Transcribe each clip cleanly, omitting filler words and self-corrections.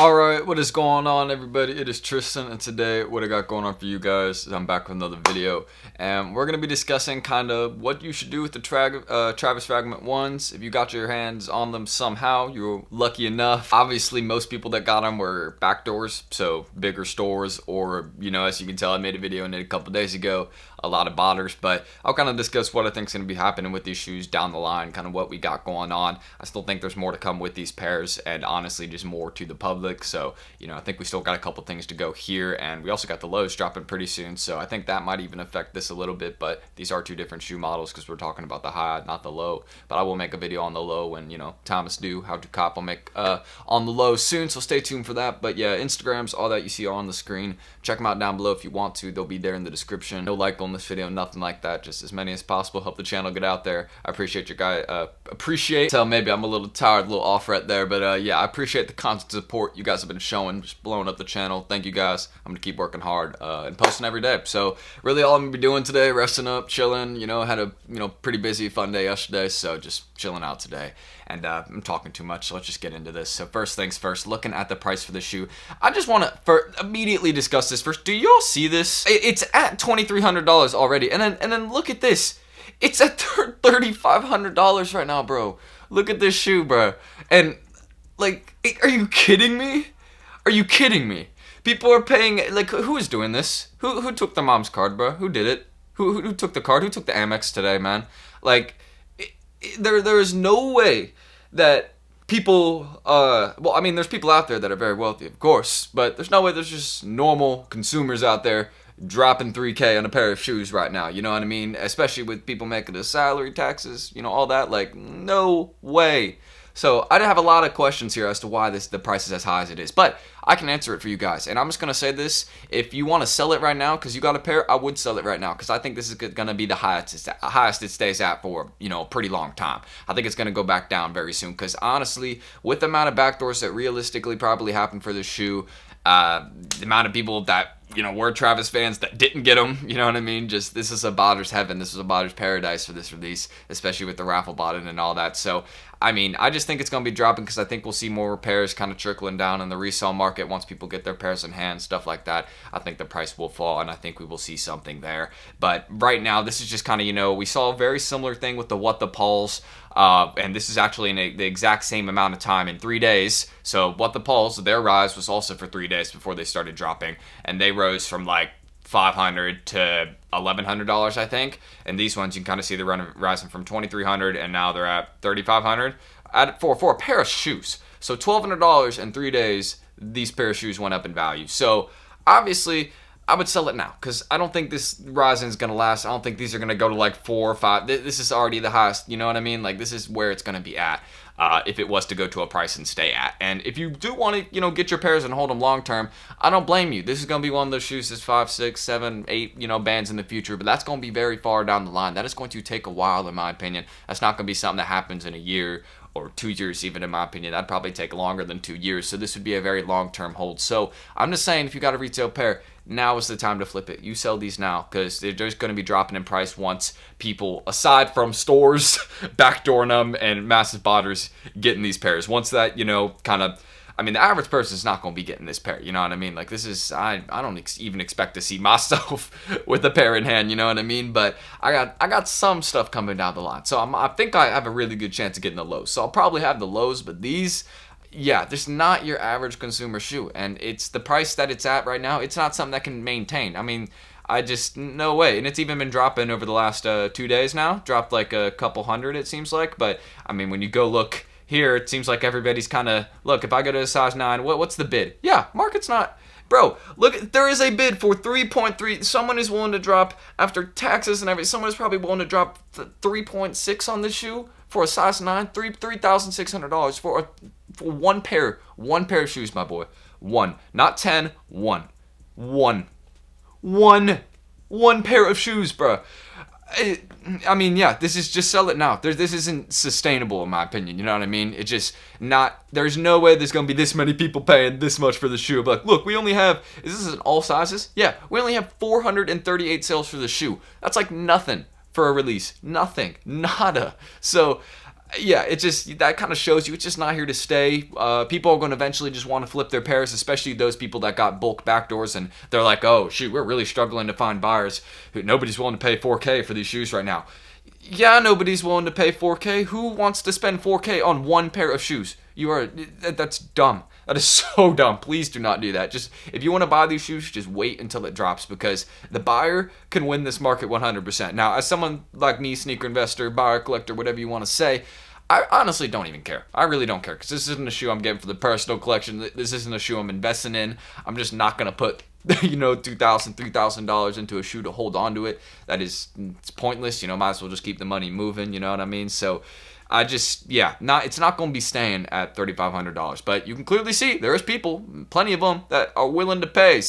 Alright, what is going on, everybody? It is Tristan, and today what I got going on for you guys is I'm back with another video, and we're going to be discussing kind of what you should do with the Travis Fragment 1s. If you got your hands on them somehow, you're lucky enough. Obviously, most people that got them were backdoors, so bigger stores, or, you know, as you can tell, I made a video on it a couple days ago, a lot of botters, but I'll kind of discuss what I think is going to be happening with these shoes down the line, kind of what we got going on. I still think there's more to come with these pairs, and honestly, just more to the public. So, you know, I think we still got a couple things to go here, and we also got the lows dropping pretty soon, so I think that might even affect this a little bit, but these are two different shoe models because we're talking about the high, not the low. But I will make a video on the low when, you know, time is due. How to cop, I'll make on the low soon, so stay tuned for that. But yeah, Instagrams, all that you see on the screen, check them out down below if you want to. They'll be there in the description. No like on this video, nothing like that, just as many as possible. Help the channel get out there. I appreciate your guys. Tell maybe I'm a little tired, a little off right there, but yeah, I appreciate the constant support you guys have been showing, just blowing up the channel. Thank you guys. I'm gonna keep working hard and posting every day. So really, all I'm gonna be doing today, resting up, chilling. You know, had a pretty busy, fun day yesterday, so just chilling out today. And I'm talking too much, so let's just get into this. So first things first, looking at the price for the shoe, I just want to immediately discuss this first. Do y'all see this? It's at $2,300 already, and then look at this. It's at $3,500 right now, bro. Look at this shoe, bro. And like, are you kidding me? Are you kidding me? People are paying, like, who is doing this? Who took their mom's card, bro? Who did it? Who took the card? Who took the Amex today, man? Like, there is no way that people, well, I mean, there's people out there that are very wealthy, of course, but there's no way there's just normal consumers out there dropping $3K on a pair of shoes right now, you know what I mean? Especially with people making the salary, taxes, you know, all that, like, no way. So I have a lot of questions here as to why the price is as high as it is, but I can answer it for you guys. And I'm just gonna say this: if you want to sell it right now because you got a pair, I would sell it right now because I think this is gonna be the highest it stays at for, you know, a pretty long time. I think it's gonna go back down very soon because honestly, with the amount of backdoors that realistically probably happened for this shoe, the amount of people that, you know, were Travis fans that didn't get them, you know what I mean? Just, this is a botter's heaven. This was a botter's paradise for this release, especially with the raffle button and all that. So, I mean, I just think it's going to be dropping because I think we'll see more repairs kind of trickling down in the resale market once people get their pairs in hand, stuff like that. I think the price will fall, and I think we will see something there. But right now, this is just kind of, you know, we saw a very similar thing with the What the Pauls, and this is actually in the exact same amount of time in 3 days. So What the Pauls, their rise was also for 3 days before they started dropping, and they rose from like $500 to $1,100, I think. And these ones, you can kind of see the run rising from $2,300, and now they're at $3,500 for a pair of shoes. So $1,200 in 3 days, these pair of shoes went up in value. So obviously, I would sell it now because I don't think this rising is going to last. I don't think these are going to go to like 4 or 5. This is already the highest, you know what I mean? Like, this is where it's going to be at. If it was to go to a price and stay at. And if you do want to, you know, get your pairs and hold them long term, I don't blame you. This is going to be one of those shoes that's 5, 6, 7, 8, you know, bands in the future, but that's going to be very far down the line. That is going to take a while, in my opinion. That's not going to be something that happens in a year or 2 years, even, in my opinion. That'd probably take longer than 2 years. So this would be a very long-term hold. So I'm just saying, if you got a retail pair, now is the time to flip it. You sell these now because they're just going to be dropping in price once people, aside from stores backdooring them and massive botters getting these pairs. Once that, you know, kind of, I mean, the average person is not going to be getting this pair, you know what I mean? Like, this is, I don't even expect to see myself with a pair in hand, you know what I mean? But I got some stuff coming down the line. So I think I have a really good chance of getting the lows. So I'll probably have the lows, but these, yeah, this is not your average consumer shoe. And it's the price that it's at right now. It's not something that can maintain. I mean, no way. And it's even been dropping over the last 2 days now. Dropped like a couple hundred, it seems like. But, I mean, when you go look here, it seems like everybody's kind of, look, if I go to a size 9, what's the bid? Yeah, market's not, bro, look, there is a bid for 3.3. Someone is willing to drop, after taxes and everything, someone is probably willing to drop 3.6 on this shoe for a size 9, $3,600 for one pair of shoes, my boy. One, not 10, one pair of shoes, bro. I mean, yeah, this is just sell it now. This isn't sustainable, in my opinion. You know what I mean? It's just not, there's no way there's going to be this many people paying this much for the shoe. But like, look, we only have, is this in all sizes? Yeah, we only have 438 sales for the shoe. That's like nothing for a release. Nothing. Nada. So yeah, it just, that kind of shows you it's just not here to stay. People are going to eventually just want to flip their pairs, especially those people that got bulk backdoors and they're like, oh shoot, we're really struggling to find buyers. Nobody's willing to pay 4K for these shoes right now. Yeah, nobody's willing to pay 4K. Who wants to spend 4K on one pair of shoes? That's dumb. That is so dumb. Please do not do that. Just, if you want to buy these shoes, just wait until it drops, because the buyer can win this market 100%. Now, as someone like me, sneaker investor, buyer, collector, whatever you want to say, I honestly don't even care. I really don't care, because this isn't a shoe I'm getting for the personal collection. This isn't a shoe I'm investing in. I'm just not going to put $2,000, $3,000 into a shoe to hold on to it. It's pointless. Might as well just keep the money moving. You know what I mean? So I just, it's not going to be staying at $3,500. But you can clearly see there's people, plenty of them, that are willing to pay.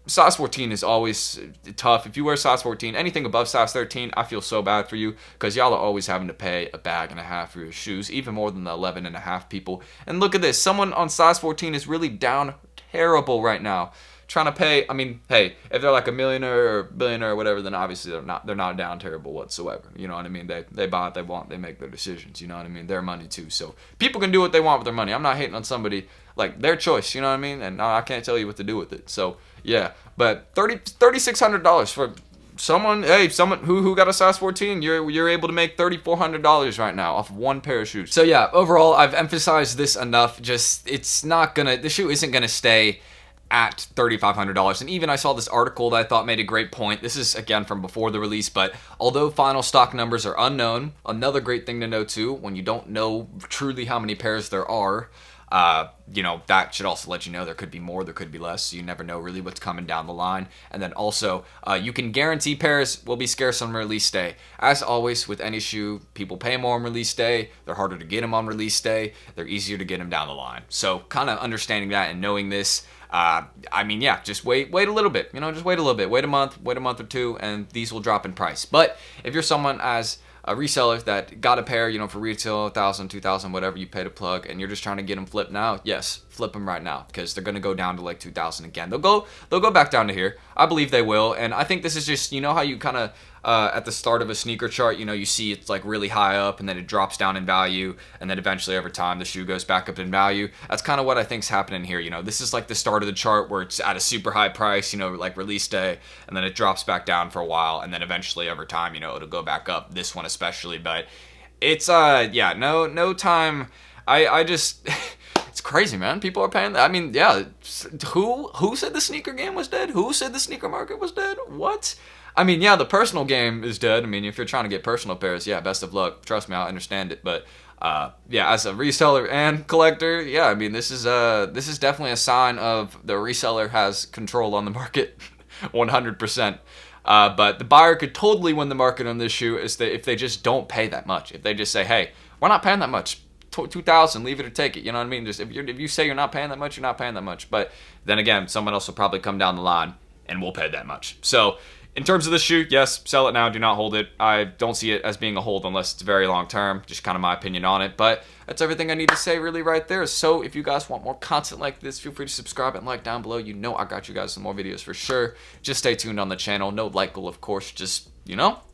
Size 14 is always tough. If you wear size 14, anything above size 13, I feel so bad for you, because y'all are always having to pay a bag and a half for your shoes, even more than the 11 and a half people. And look at this. Someone on size 14 is really down terrible right now, trying to pay. Hey, if they're like a millionaire or billionaire or whatever, then obviously they're not down terrible whatsoever. You know what I mean? They buy what they want. They make their decisions. You know what I mean? Their money too. So people can do what they want with their money. I'm not hating on somebody, like, their choice. You know what I mean? And I can't tell you what to do with it. So yeah, but $3,600 for someone who got a size 14, you're able to make $3,400 right now off of one pair of shoes. So yeah, overall, I've emphasized this enough. Just, the shoe isn't gonna stay at $3,500. And even I saw this article that I thought made a great point. This is, again, from before the release, but although final stock numbers are unknown, another great thing to know too, when you don't know truly how many pairs there are, that should also let you know there could be more, there could be less, so you never know really what's coming down the line. And then also, you can guarantee pairs will be scarce on release day. As always, with any shoe, people pay more on release day, they're harder to get them on release day, they're easier to get them down the line. So kind of understanding that and knowing this, just wait a little bit, just wait a little bit, wait a month or two, and these will drop in price. But if you're someone as a reseller that got a pair, for retail, $1,000, $2,000, whatever you pay to plug, and you're just trying to get them flipped now, yes, flip them right now, because they're going to go down to like $2,000 again. They'll go back down to here. I believe they will, and I think this is just, how you kind of, at the start of a sneaker chart, you see it's like really high up, and then it drops down in value, and then eventually over time the shoe goes back up in value. That's kind of what I think's happening here. This is like the start of the chart where it's at a super high price, like release day, and then it drops back down for a while, and then eventually over time, it'll go back up. This one especially, but it's no time. I just it's crazy, man. People are paying that. Who said the sneaker game was dead? Who said the sneaker market was dead? What? The personal game is dead. If you're trying to get personal pairs, best of luck. Trust me, I understand it. But as a reseller and collector, this is definitely a sign of the reseller has control on the market, 100%. But the buyer could totally win the market on this shoe if they just don't pay that much. If they just say, hey, we're not paying that much. $2,000, leave it or take it. You know what I mean? Just if you say you're not paying that much, you're not paying that much. But then again, someone else will probably come down the line and will pay that much. So in terms of the shoe, yes, sell it now, do not hold it. I don't see it as being a hold unless it's very long term. Just kind of my opinion on it. But that's everything I need to say really right there. So if you guys want more content like this, feel free to subscribe and like down below. I got you guys some more videos for sure. Just stay tuned on the channel. No like goal, of course. Just,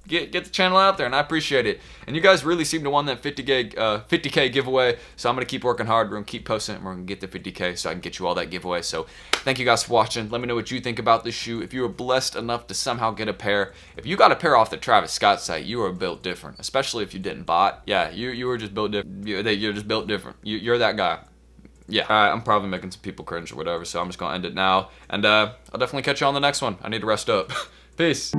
get the channel out there, and I appreciate it. And you guys really seem to want that 50K giveaway, so I'm going to keep working hard. We're going to keep posting it, and we're going to get the 50K so I can get you all that giveaway. So thank you guys for watching. Let me know what you think about this shoe. If you were blessed enough to somehow get a pair, if you got a pair off the Travis Scott site, you are built different, especially if you didn't buy it. Yeah, you were just built different. You're just built different. You're that guy. Yeah, I'm probably making some people cringe or whatever, so I'm just going to end it now. And I'll definitely catch you on the next one. I need to rest up. Peace.